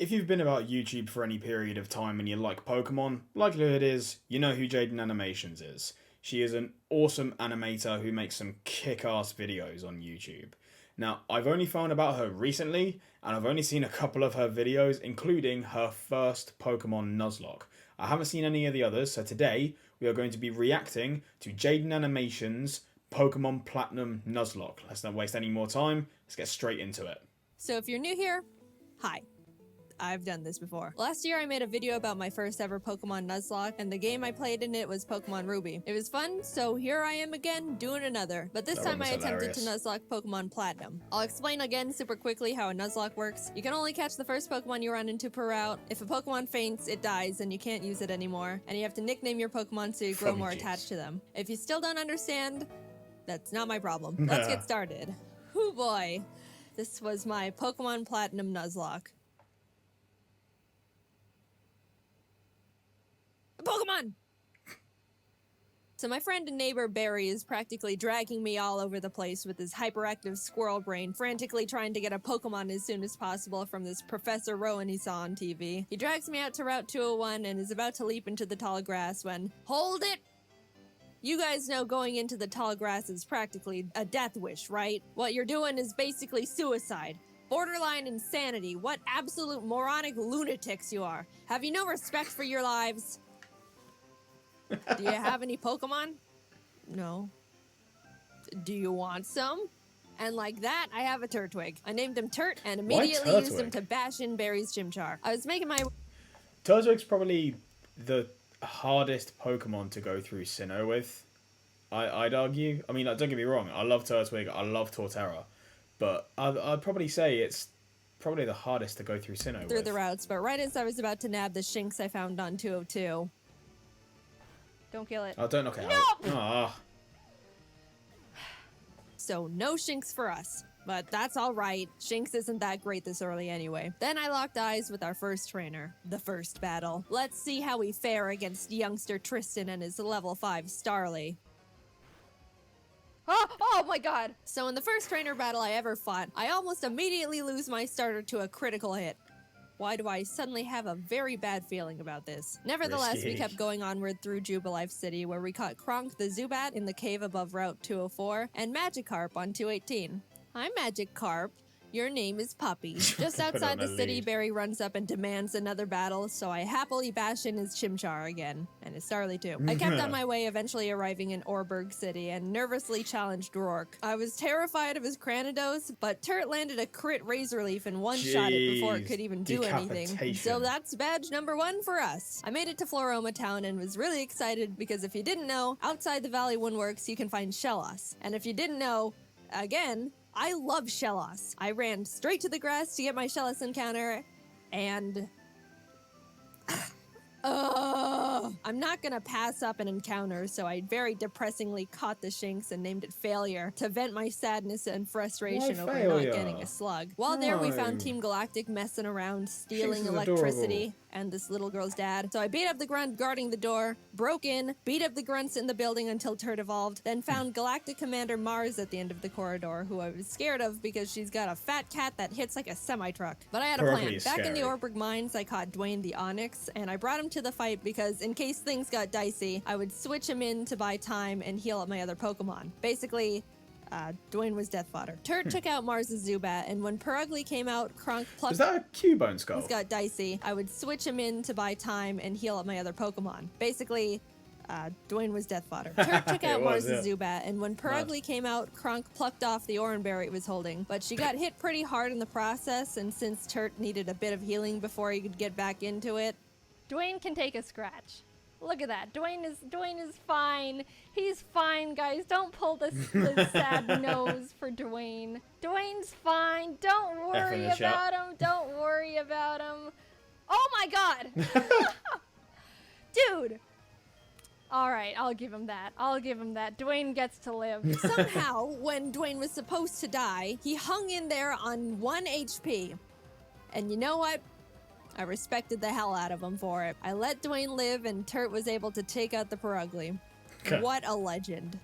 If you've been about YouTube for any period of time and you like Pokemon, likelihood is you know who JAIDEN Animations is. She is an awesome animator who makes some kick-ass videos on YouTube. Now, I've only found about her recently, and I've only seen a couple of her videos, including her first Pokemon Nuzlocke. I haven't seen any of the others, so today we are going to be reacting to JAIDEN Animations' Pokemon Platinum Nuzlocke. Let's not waste any more time, let's get straight into it. So if you're new here, hi. I've done this before. Last year I made a video about my first ever Pokemon Nuzlocke, and the game I played in it was Pokemon Ruby. It was fun, so here I am again doing another. But this time I attempted to Nuzlocke Pokemon Platinum. I'll explain again super quickly how a Nuzlocke works. You can only catch the first Pokemon you run into per route. If a Pokemon faints, it dies and you can't use it anymore. And you have to nickname your Pokemon so you grow more attached to them. If you still don't understand, that's not my problem. Let's get started. Hoo boy. This was my Pokemon Platinum Nuzlocke. Pokemon! So my friend and neighbor Barry is practically dragging me all over the place with his hyperactive squirrel brain, frantically trying to get a Pokemon as soon as possible from this Professor Rowan he saw on TV. He drags me out to Route 201 and is about to leap into the tall grass when, hold it! You guys know going into the tall grass is practically a death wish, right? What you're doing is basically suicide. Borderline insanity. What absolute moronic lunatics you are. Have you no respect for your lives? Do you have any Pokemon? No. Do you want some? And like that, I have a Turtwig. I named him Turt and immediately used him to bash in Barry's Chimchar. I was making my... Turtwig's probably the hardest Pokemon to go through Sinnoh with. I'd argue. I mean, like, don't get me wrong. I love Turtwig. I love Torterra. But I'd probably say it's probably the hardest to go through Sinnoh through the routes. But right as I was about to nab the Shinx I found on 202... Don't kill it. Oh, don't knock it out. Ah. So no Shinx for us. But that's alright. Shinx isn't that great this early anyway. Then I locked eyes with our first trainer. The first battle. Let's see how we fare against youngster Tristan and his level 5 Starly. Oh my god! So in the first trainer battle I ever fought, I almost immediately lose my starter to a critical hit. Why do I suddenly have a very bad feeling about this? Nevertheless, we kept going onward through Jubilife City, where we caught Kronk the Zubat in the cave above Route 204, and Magikarp on 218. Hi, Magikarp. Your name is Puppy. Just outside the city, Barry runs up and demands another battle, so I happily bash in his Chimchar again, and his Starly too. I kept on my way, eventually arriving in Orberg City, and nervously challenged Rourke. I was terrified of his Cranidos, but Turt landed a crit Razor Leaf and one-shot it before it could even do anything. So that's badge number 1 for us. I made it to Floroma Town and was really excited because if you didn't know, outside the Valley Woodworks you can find Shellos. And if you didn't know, again, I love Shellos. I ran straight to the grass to get my Shellos encounter, and... I'm not gonna pass up an encounter, so I very depressingly caught the Shinx and named it Failure to vent my sadness and frustration over not getting a slug. While there, we found Team Galactic messing around, stealing electricity, and this little girl's dad. So I beat up the grunt guarding the door, broke in, beat up the grunts in the building until Turt evolved, then found Galactic Commander Mars at the end of the corridor, who I was scared of because she's got a fat cat that hits like a semi-truck. But I had a plan. Back in the Orberg Mines, I caught Dwayne the Onyx, and I brought him to the fight because in case things got dicey, I would switch him in to buy time and heal up my other Pokemon. Basically, Dwayne was death fodder. Turt took out Mars's Zubat, and when Perugly came out, Kronk plucked... Is that a Cubone skull? Things got dicey. I would switch him in to buy time and heal up my other Pokemon. Basically, Dwayne was death fodder. Turt took out Mars's Zubat, and when Perugly came out, Kronk plucked off the Oranberry it was holding. But she got hit pretty hard in the process, and since Turt needed a bit of healing before he could get back into it... Dwayne can take a scratch. Look at that. Dwayne is fine. He's fine, guys. Don't pull the sad nose for Dwayne. Dwayne's fine. Don't worry about him. Don't worry about him. Oh my god! Dude! Alright, I'll give him that. Dwayne gets to live. Somehow, when Dwayne was supposed to die, he hung in there on 1 HP. And you know what? I respected the hell out of him for it. I let Dwayne live, and Turt was able to take out the Perugly. What a legend.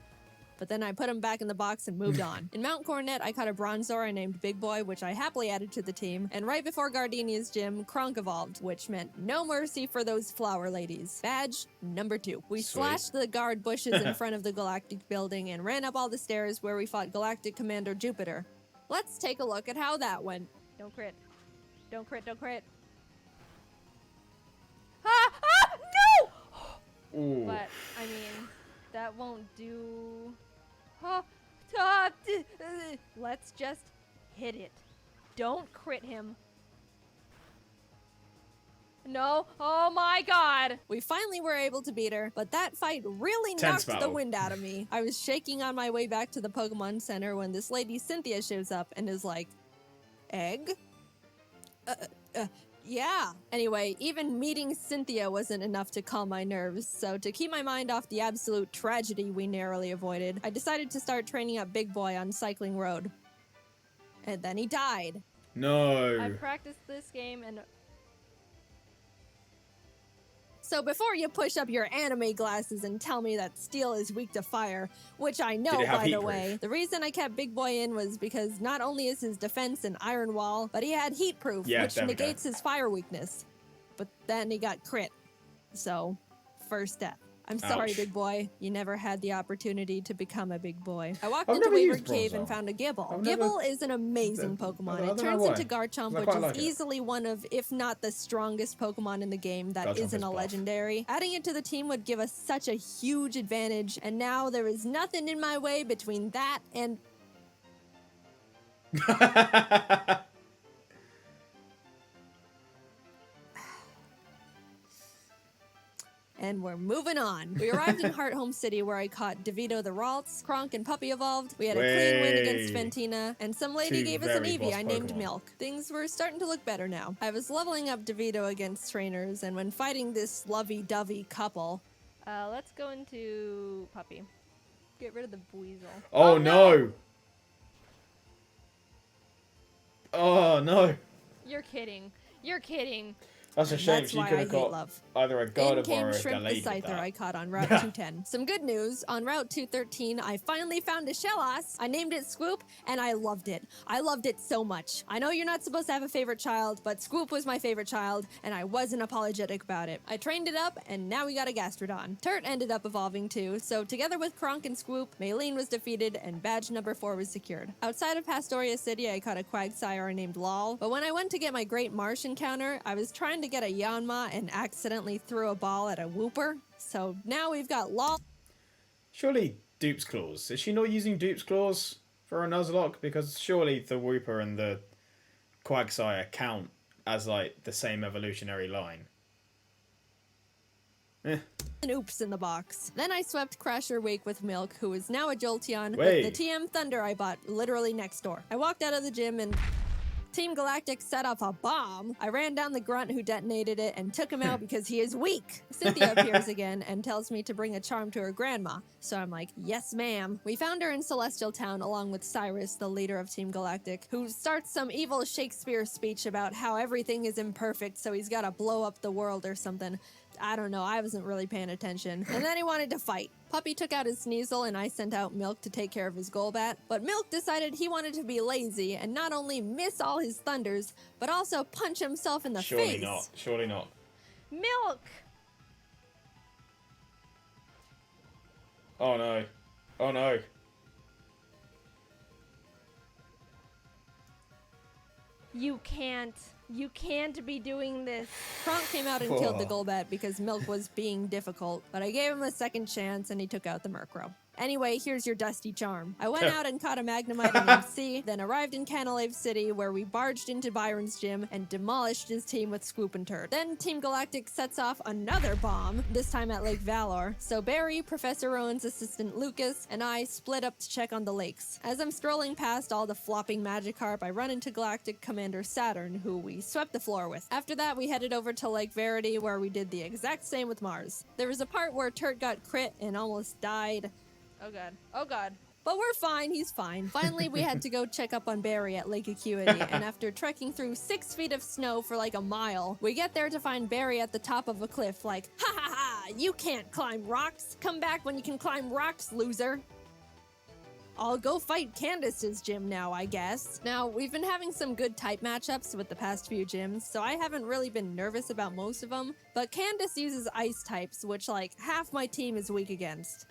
but then I put him back in the box and moved on. In Mount Coronet, I caught a Bronzor named Big Boy, which I happily added to the team, and right before Gardenia's gym, Kronk evolved, which meant no mercy for those flower ladies. Badge number 2. We slashed the guard bushes in front of the Galactic building and ran up all the stairs where we fought Galactic Commander Jupiter. Let's take a look at how that went. Don't crit. Don't crit, don't crit. Ah! Ah! No! Ooh. But, I mean, that won't do... Let's just hit it. Don't crit him. No. Oh my god. We finally were able to beat her, but that fight really Tense knocked the battle. wind out of me. I was shaking on my way back to the Pokemon Center when this lady Cynthia shows up and is like, egg? Yeah. Anyway, even meeting Cynthia wasn't enough to calm my nerves, so to keep my mind off the absolute tragedy we narrowly avoided, I decided to start training up Big Boy on Cycling Road. And then he died. No. I practiced this game and... So before you push up your anime glasses and tell me that steel is weak to fire, which I know, Did it have by the heatproof? way, the reason I kept Big Boy in was because not only is his defense an iron wall, but he had heat proof, Yeah, which there we go. negates his fire weakness. But then he got crit. So, first step. I'm sorry, Ouch. Big Boy. You never had the opportunity to become a big boy. I walked I've into never Wayward used Cave and Bronzor. found a Gibble. I've Gibble never- is an amazing I Pokemon. don't It know turns why. into Garchomp, I which quite is like it. easily one of, if not the strongest Pokemon in the game that Garchomp isn't is a buff. legendary. Adding it to the team would give us such a huge advantage, and now there is nothing in my way between that and... And we're moving on. We arrived in Hearthome City where I caught DeVito the Ralts, Kronk and Puppy evolved. We had a clean win against Way. Ventina, and some lady Two gave us an very Eevee boss I named Pokemon. Milk. Things were starting to look better now. I was leveling up DeVito against trainers, and when fighting this lovey-dovey couple, let's go into Puppy. Get rid of the Buizel. Oh no! Oh no! You're kidding. You're kidding. That's a shame. that's She why could I have hate got love. either a In Gardevoir came or a Shrimp the Gallade with Scyther I that. caught on Route 210. Some good news, on Route 213 I finally found a Shellos. I named it Swoop, and I loved it. I loved it so much. I know you're not supposed to have a favorite child, but Swoop was my favorite child, and I wasn't apologetic about it. I trained it up, and now we got a Gastrodon. Turt ended up evolving too, so together with Kronk and Swoop, Maylene was defeated, and badge number 4 was secured. Outside of Pastoria City, I caught a Quagsire named Lol, but when I went to get my Great Marsh encounter, I was trying to get a Yanma and accidentally threw a ball at a Wooper. So now we've got Lol. Surely Dupe's Claws. Is she not using Dupe's Claws for a Nuzlocke? Because surely the Wooper and the Quagsire count as like the same evolutionary line. Eh. An oops in the box. Then I swept Crasher Wake with Milk, who is now a Jolteon, Wait. with the TM Thunder I bought literally next door. I walked out of the gym and Team Galactic set off a bomb. I ran down the grunt who detonated it and took him out because he is weak. Cynthia appears again and tells me to bring a charm to her grandma. So I'm like, yes ma'am. We found her in Celestial Town along with Cyrus, the leader of Team Galactic, who starts some evil Shakespeare speech about how everything is imperfect, so he's gotta blow up the world or something. I don't know, I wasn't really paying attention. And then he wanted to fight. Puppy took out his Sneasel and I sent out Milk to take care of his Golbat. But Milk decided he wanted to be lazy and not only miss all his thunders, but also punch himself in the Surely face. not. Surely not. Milk! Oh no. Oh no. You can't be doing this. Kronk came out and killed the Golbat because Milk was being difficult, but I gave him a second chance and he took out the Murkrow. Anyway, here's your dusty charm. I went out and caught a Magnemite in MC, then arrived in Canalave City where we barged into Byron's gym and demolished his team with Swoop and Turd. Then Team Galactic sets off another bomb, this time at Lake Valor. So Barry, Professor Rowan's assistant Lucas, and I split up to check on the lakes. As I'm strolling past all the flopping Magikarp, I run into Galactic Commander Saturn, who we swept the floor with. After that, we headed over to Lake Verity where we did the exact same with Mars. There was a part where Turt got crit and almost died. Oh god. Oh god. But we're fine, he's fine. Finally, we had to go check up on Barry at Lake Acuity, and after trekking through 6 feet of snow for like a mile, we get there to find Barry at the top of a cliff like, ha ha ha, you can't climb rocks. Come back when you can climb rocks, loser. I'll go fight Candace's gym now, I guess. Now, we've been having some good type matchups with the past few gyms, so I haven't really been nervous about most of them, but Candace uses ice types, which like half my team is weak against.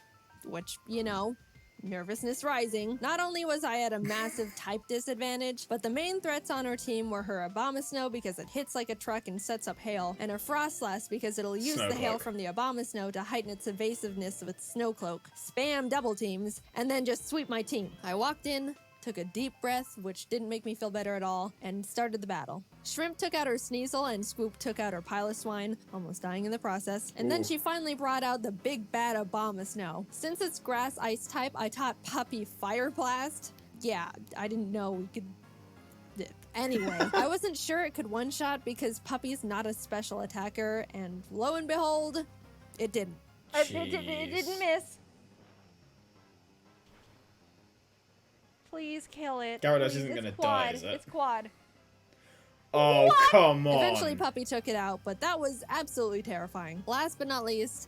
Which, you know, nervousness rising. Not only was I at a massive type disadvantage, but the main threats on our team were her Abomasnow because it hits like a truck and sets up hail, and her Frostlass because it'll use the hail from the Abomasnow to heighten its evasiveness with Snowcloak, spam double teams, and then just sweep my team. I walked in, took a deep breath, which didn't make me feel better at all, and started the battle. Shrimp took out her Sneasel, and Swoop took out her Piloswine, almost dying in the process. And then she finally brought out the big bad Abomasnow. Since it's grass ice type, I taught Puppy Fire Blast. Yeah, I didn't know we could... Anyway, I wasn't sure it could one-shot because Puppy's not a special attacker, and lo and behold, it didn't. It didn't miss. Please kill it. Gyarados Please. isn't It's gonna quad. die, is it? It's quad. Oh, What? come on. Eventually, Puppy took it out, but that was absolutely terrifying. Last but not least,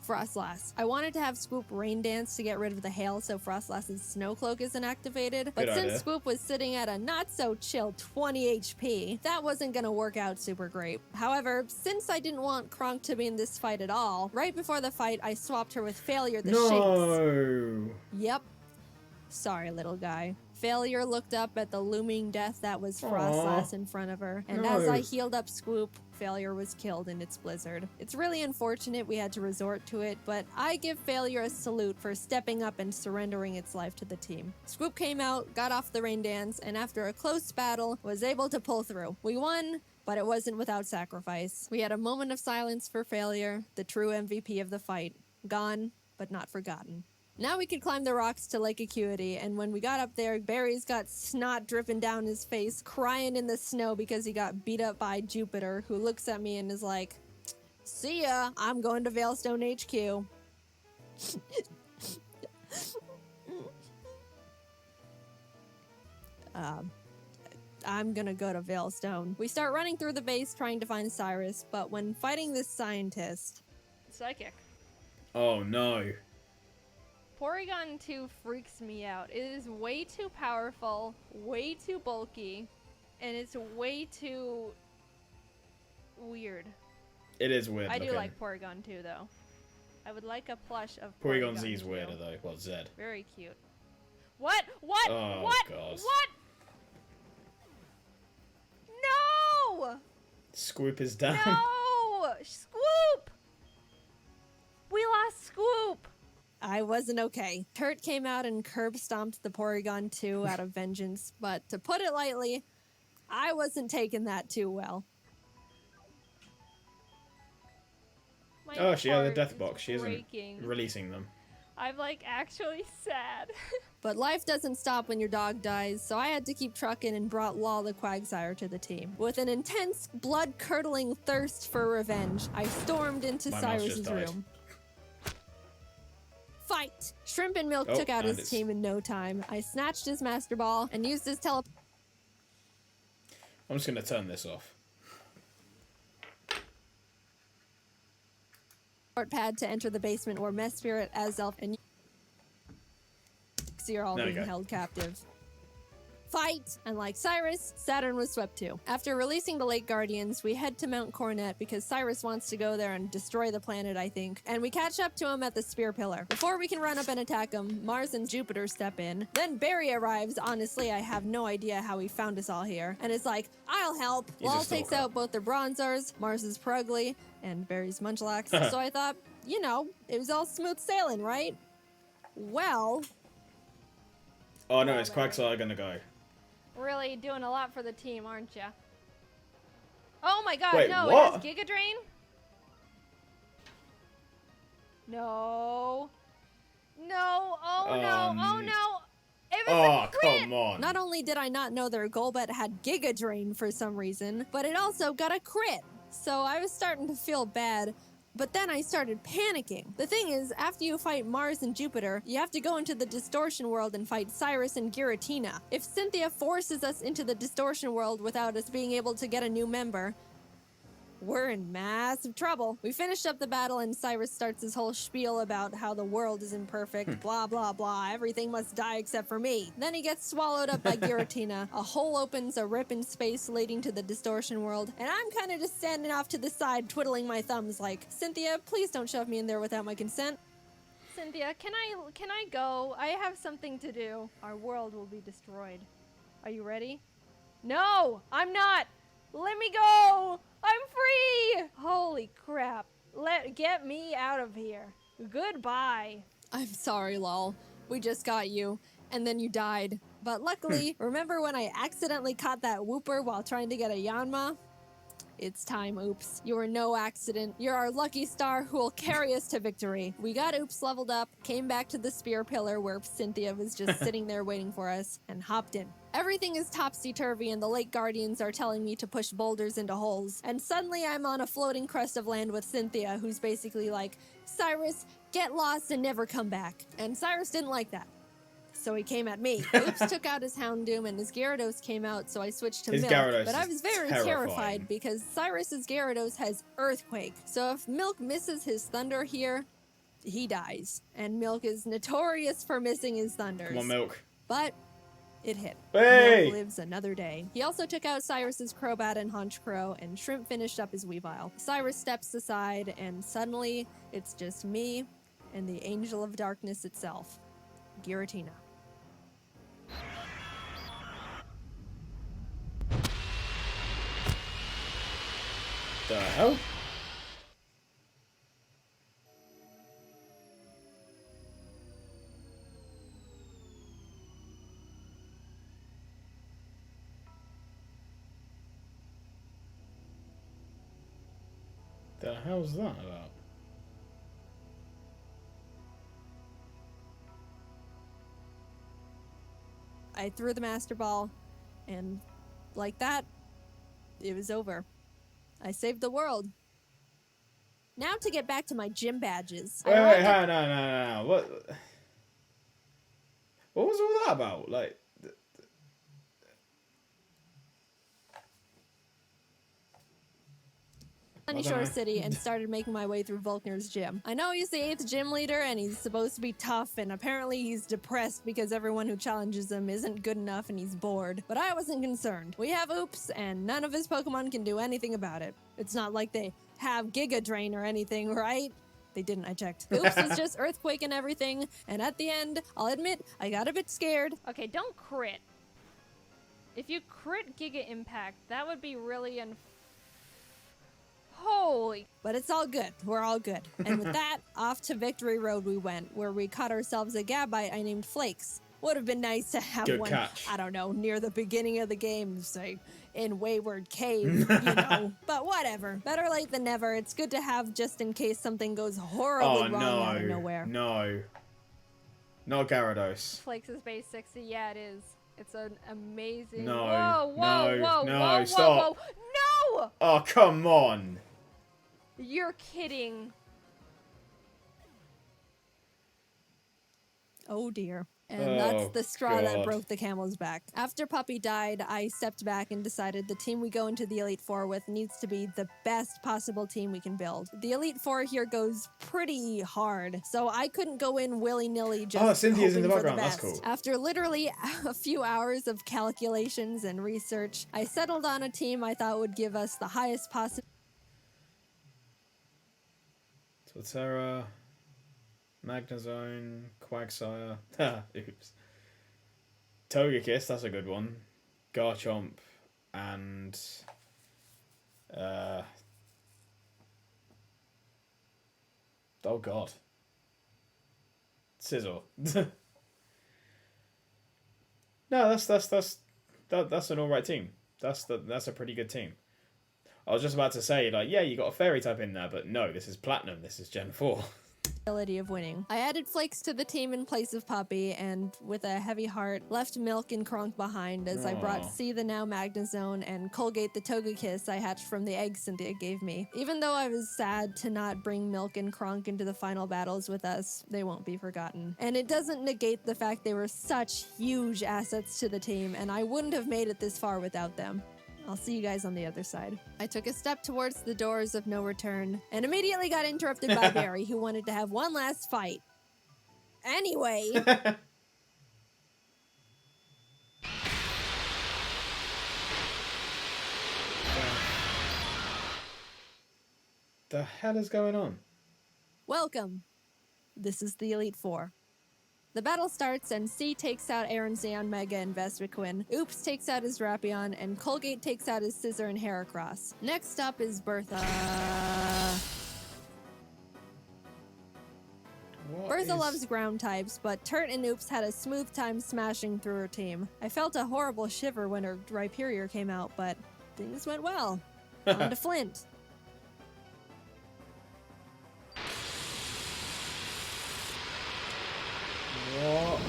Frostlass. I wanted to have Swoop Rain Dance to get rid of the hail so Frostlass's Snow Cloak isn't activated, but Good since idea. Swoop was sitting at a not-so-chill 20 HP, that wasn't gonna work out super great. However, since I didn't want Kronk to be in this fight at all, right before the fight, I swapped her with Failure the Shinx. No. Yep. Sorry, little guy. Failure looked up at the looming death that was Frostlass in front of her, and as I healed up Swoop, Failure was killed in its blizzard. It's really unfortunate we had to resort to it, but I give Failure a salute for stepping up and surrendering its life to the team. Swoop came out, got off the Rain Dance, and after a close battle, was able to pull through. We won, but it wasn't without sacrifice. We had a moment of silence for Failure, the true MVP of the fight. Gone, but not forgotten. Now we could climb the rocks to Lake Acuity, and when we got up there, Barry's got snot dripping down his face, crying in the snow because he got beat up by Jupiter, who looks at me and is like, "See ya, I'm going to Veilstone HQ." I'm gonna go to Veilstone. We start running through the base trying to find Cyrus, but when fighting this scientist... Psychic. Oh, no. Porygon 2 freaks me out. It is way too powerful, way too bulky, and it's way too weird. It is weird I looking. do like Porygon 2 though. I would like a plush of Porygon Porygon Z is 2. weirder though. Well, Z. Very cute. What? What? Oh, what? God. What? No! Scoop is down. No! Scoop! We lost Scoop! I wasn't okay. Kurt came out and curb stomped the Porygon 2 out of vengeance, but to put it lightly, I wasn't taking that too well. My Oh, she had a heart death is box. She isn't breaking. releasing them. I'm like actually sad. But life doesn't stop when your dog dies, so I had to keep trucking and brought Law the Quagsire to the team. With an intense, blood-curdling thirst for revenge, I stormed into My mouse just Cyrus's died. room. Fight! Shrimp and Milk Oh, took out and his team in no time. I snatched his Master Ball and used his I'm just going to turn this off. teleport pad to enter the basement where Mess Spirit, Azelf, and you're all There we being go. held captive. Fight! And like Cyrus, Saturn was swept too. After releasing the Lake Guardians, we head to Mount Coronet because Cyrus wants to go there and destroy the planet, I think. And we catch up to him at the Spear Pillar. Before we can run up and attack him, Mars and Jupiter step in. Then Barry arrives. Honestly, I have no idea how he found us all here. And is like, "I'll help." He's a Lal takes stalker. out both their Bronzors, Mars's Purugly, and Barry's Munchlax. So I thought, you know, it was all smooth sailing, right? Well... Oh no, it's Quagsire going to go. Really doing a lot for the team, aren't ya? Oh my god, Wait, no, what? it has Giga Drain? No. No, oh no, oh no. It was Oh, a crit! come on. Not only did I not know their Golbat had Giga Drain for some reason, but it also got a crit. So I was starting to feel bad, but then I started panicking. The thing is, after you fight Mars and Jupiter, you have to go into the Distortion World and fight Cyrus and Giratina. If Cynthia forces us into the Distortion World without us being able to get a new member, we're in massive trouble. We finished up the battle and Cyrus starts his whole spiel about how the world is imperfect, blah blah blah, everything must die except for me. Then he gets swallowed up by Giratina, a hole opens, a rip in space leading to the distortion world, and I'm kind of just standing off to the side twiddling my thumbs like, Cynthia, please don't shove me in there without my consent. Cynthia, can I go? I have something to do. Our world will be destroyed. Are you ready? No, I'm not. Let me go. I'm free. Holy crap. Get me out of here. Goodbye. I'm sorry, lol. We just got you, and then you died. But luckily, remember when I accidentally caught that whooper while trying to get a Yanma? It's time, Oops. You are no accident. You're our lucky star who will carry us to victory. We got Oops leveled up, came back to the spear pillar where Cynthia was just sitting there waiting for us, and hopped in. Everything is topsy-turvy and the Lake Guardians are telling me to push boulders into holes. And suddenly I'm on a floating crest of land with Cynthia, who's basically like, Cyrus, get lost and never come back. And Cyrus didn't like that. So he came at me. Oops took out his Houndoom and his Gyarados came out, so I switched to His Milk. Gyarados But I is was very terrifying. terrified because Cyrus's Gyarados has Earthquake. So if Milk misses his Thunder here, he dies. And Milk is notorious for missing his Thunders. Come on, Milk. But it hit. Hey! Milk lives another day. He also took out Cyrus's Crobat and Honchkrow, and Shrimp finished up his Weavile. Cyrus steps aside, and suddenly it's just me and the Angel of Darkness itself, Giratina. The hell? The hell's that about? I threw the Master Ball, and like that, it was over. I saved the world. Now to get back to my gym badges. Wait, no. What was all that about? Like, Shore City and started making my way through Volkner's gym. I know he's the 8th gym leader and he's supposed to be tough, and apparently he's depressed because everyone who challenges him isn't good enough and he's bored. But I wasn't concerned. We have Oops and none of his Pokemon can do anything about it. It's not like they have Giga Drain or anything, right? They didn't, I checked. Oops was just Earthquake and everything, and at the end, I'll admit, I got a bit scared. Okay, don't crit. If you crit Giga Impact, that would be really Holy. But it's all good. We're all good. And with that, off to Victory Road we went, where we caught ourselves a Gabite I named Flakes. Would have been nice to have Good one, catch. I don't know, near the beginning of the game, say, in Wayward Cave, you know. But whatever. Better late than never. It's good to have just in case something goes horribly wrong out of nowhere. No. Not Gyarados. Flakes is base 60. Yeah, it is. It's an amazing. No, Whoa, no, whoa, no, whoa, stop. whoa. No! Oh, come on. You're kidding. Oh dear. And that's the straw that God. broke the camel's back. After Puppy died, I stepped back and decided the team we go into the Elite Four with needs to be the best possible team we can build. The Elite Four here goes pretty hard, so I couldn't go in willy-nilly just Cynthia's in the hoping for background, that's best. cool. After literally a few hours of calculations and research, I settled on a team I thought would give us the highest possible Torterra, Magnezone, Quagsire. Oops. Togekiss, that's a good one. Garchomp and oh god. Scizor. No, that's an alright team. That's a pretty good team. I was just about to say, like, yeah, you got a fairy type in there, but no, this is Platinum, this is Gen 4. Ability of winning. I added Flakes to the team in place of Puppy, and with a heavy heart, left Milk and Kronk behind as I brought C the now Magnezone and Colgate the Togekiss I hatched from the eggs Cynthia gave me. Even though I was sad to not bring Milk and Kronk into the final battles with us, they won't be forgotten. And it doesn't negate the fact they were such huge assets to the team, and I wouldn't have made it this far without them. I'll see you guys on the other side. I took a step towards the doors of no return and immediately got interrupted by Barry, who wanted to have one last fight. Anyway. The hell is going on? Welcome. This is the Elite Four. The battle starts and C takes out Aaron, Xeon, Mega, and Vespiquen. Oops takes out his Drapion, and Colgate takes out his Scissor and Heracross. Next up is Bertha. Bertha loves ground types, but Turt and Oops had a smooth time smashing through her team. I felt a horrible shiver when her Rhyperior came out, but things went well. On to Flint. What?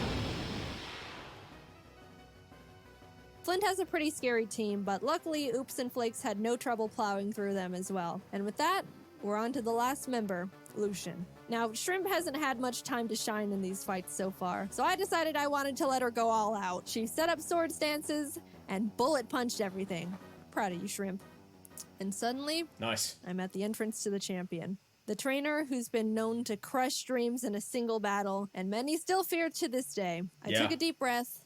Flint has a pretty scary team, but luckily Oops and Flakes had no trouble plowing through them as well. And with that, we're on to the last member, Lucian. Now, Shrimp hasn't had much time to shine in these fights so far, so I decided I wanted to let her go all out. She set up sword stances and bullet punched everything. Proud of you, Shrimp. And suddenly, Nice. I'm at the entrance to the champion. The trainer who's been known to crush dreams in a single battle, and many still fear to this day. I took a deep breath.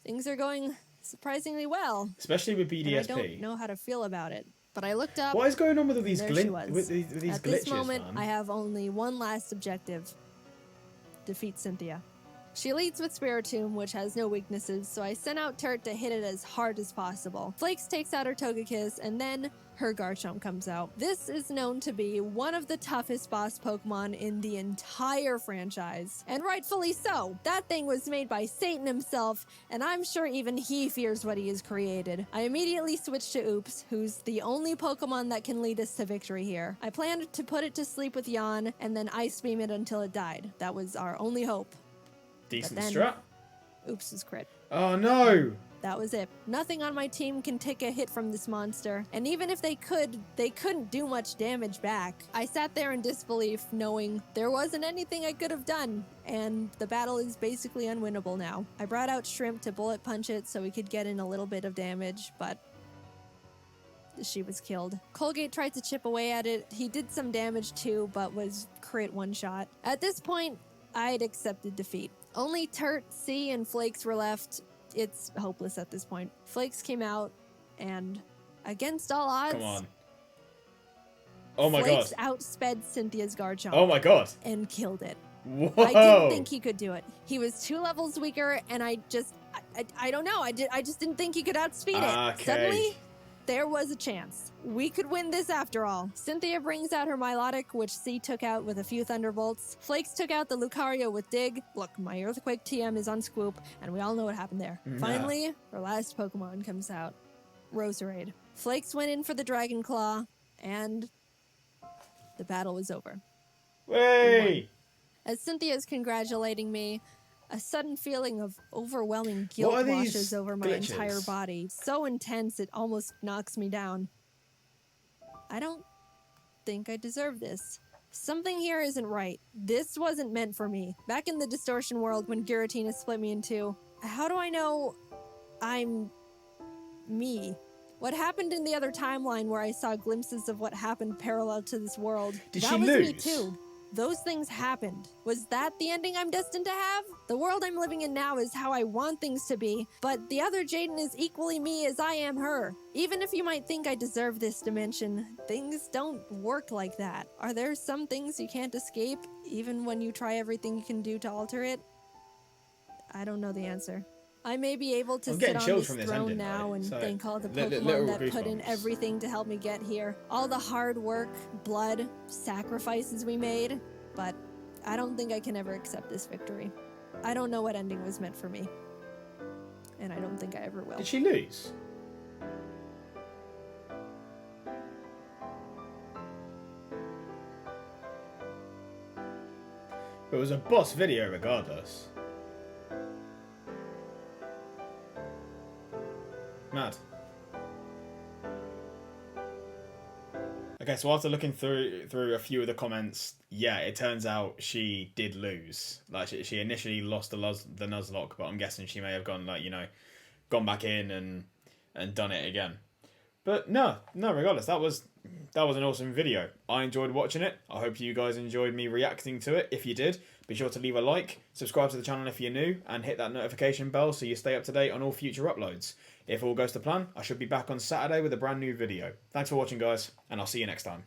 Things are going surprisingly well. Especially with BDSP. And I don't know how to feel about it. But I looked up. What is going on with all these, There she was. with these At glitches, this moment, man? I have only one last objective. Defeat Cynthia. She leads with Spiritomb, which has no weaknesses, so I sent out Turt to hit it as hard as possible. Flakes takes out her Togekiss, and then her Garchomp comes out. This is known to be one of the toughest boss Pokemon in the entire franchise. And rightfully so. That thing was made by Satan himself, and I'm sure even he fears what he has created. I immediately switched to Oops, who's the only Pokemon that can lead us to victory here. I planned to put it to sleep with Yawn, and then Ice Beam it until it died. That was our only hope. Decent then- strat. Oops was crit. Oh no! That was it. Nothing on my team can take a hit from this monster, and even if they could, they couldn't do much damage back. I sat there in disbelief, knowing there wasn't anything I could have done, and the battle is basically unwinnable now. I brought out Shrimp to bullet punch it so we could get in a little bit of damage, but she was killed. Colgate tried to chip away at it. He did some damage too, but was crit one shot. At this point, I'd accepted defeat. Only Turt, C, and Flakes were left. It's hopeless at this point. Flakes came out, and against all odds, Come on. Oh my Flakes god. outsped Cynthia's Garchomp Oh my god. and killed it. Whoa. I didn't think he could do it. He was 2 levels weaker, and I don't know. I just didn't think he could outspeed it. Okay. Suddenly, there was a chance. We could win this after all. Cynthia brings out her Milotic, which C took out with a few Thunderbolts. Flakes took out the Lucario with Dig. Look, my Earthquake TM is on Scoop, and we all know what happened there. Yeah. Finally, our last Pokemon comes out. Roserade. Flakes went in for the Dragon Claw, and the battle was over. Hey! As Cynthia's congratulating me, a sudden feeling of overwhelming guilt What are these washes over my glitches? entire body. So intense it almost knocks me down. I don't think I deserve this. Something here isn't right. This wasn't meant for me. Back in the distortion world when Giratina split me in two, how do I know I'm me? What happened in the other timeline where I saw glimpses of what happened parallel to this world? Did that she was lose? me too. Those things happened. Was that the ending I'm destined to have? The world I'm living in now is how I want things to be, but the other Jaiden is equally me as I am her. Even if you might think I deserve this dimension, things don't work like that. Are there some things you can't escape, even when you try everything you can do to alter it? I don't know the answer. I may be able to I'm sit getting on chills this from this throne ending, now right? and So, thank all the little Pokemon that put in goosebumps. everything to help me get here. All the hard work, blood, sacrifices we made. But I don't think I can ever accept this victory. I don't know what ending was meant for me. And I don't think I ever will. Did she lose? It was a boss video regardless. Mad. Okay, so after looking through a few of the comments, yeah, it turns out she did lose. Like she initially lost the Nuzlocke, but I'm guessing she may have gone gone back in and done it again. But no, regardless, that was an awesome video. I enjoyed watching it. I hope you guys enjoyed me reacting to it. If you did, be sure to leave a like, subscribe to the channel if you're new, and hit that notification bell so you stay up to date on all future uploads. If all goes to plan, I should be back on Saturday with a brand new video. Thanks for watching, guys, and I'll see you next time.